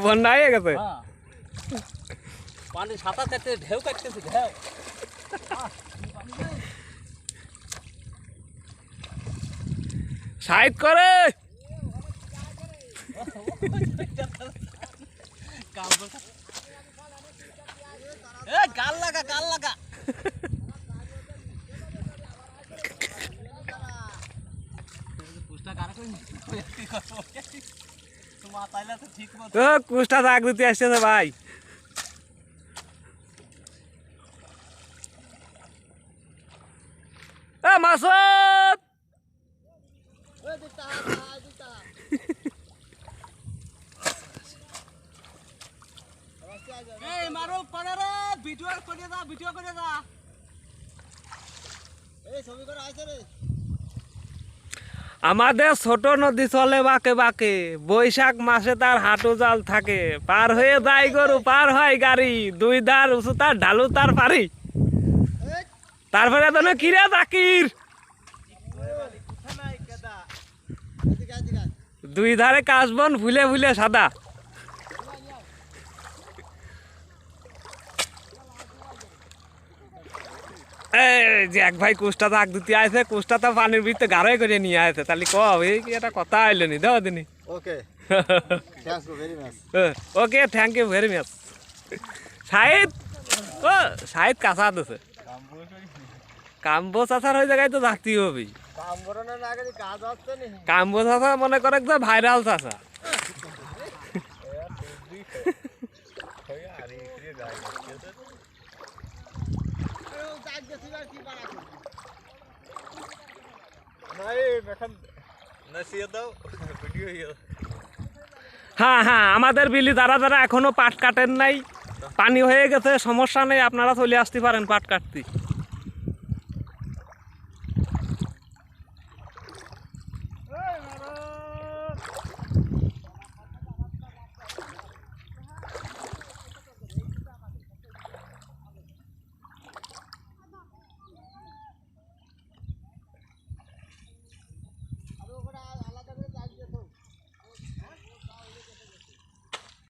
বন্যা হয়ে গেছে। পানি সাঁতার কাটতে ঢেউ কাটতেছে ঢেউ। সাইড করে গাল লাগা গাল লাগা। কুষ্টা দাগ দিতে আসছে ভাই। মাসুদ আমাদের ছোট নদী চলে বাঁকে বাঁকে, বৈশাখ মাসে তার হাঁটু জাল থাকে, পার হয়ে যায় গরু পার হয় গাড়ি, দুই ধার উঁচু তার ঢালু তার পারি। তারপরে তো না কিরা জাকির, দুই ধারে কাশবন ফুলে ফুলে সাদা। যে এক ভাই কুষ্টা দাগ দিতে আছে, কুষ্টা তো পানির ভিতরে গাড়াই করে নিয়ে আছে, তাহলে এই কি একটা কথা আইলো নি দেওয়া দিনি। ওকে ওকে, থ্যাংক ইউ ভেরি মাচ। সাহিদ ও সাহিদ কাঁচা দিছে, কাম্বো চাষার ওই জায়গায় তো থাকতেই হবে। কাম্বো চাষা মনে করে যে ভাইরাল চাষা। হ্যাঁ হ্যাঁ, আমাদের বিলি যারা যারা এখনো পাট কাটেন নাই, পানি হয়ে গেছে, সমস্যা নেই, আপনারা চলে আসতে পারেন পাট কাটতে।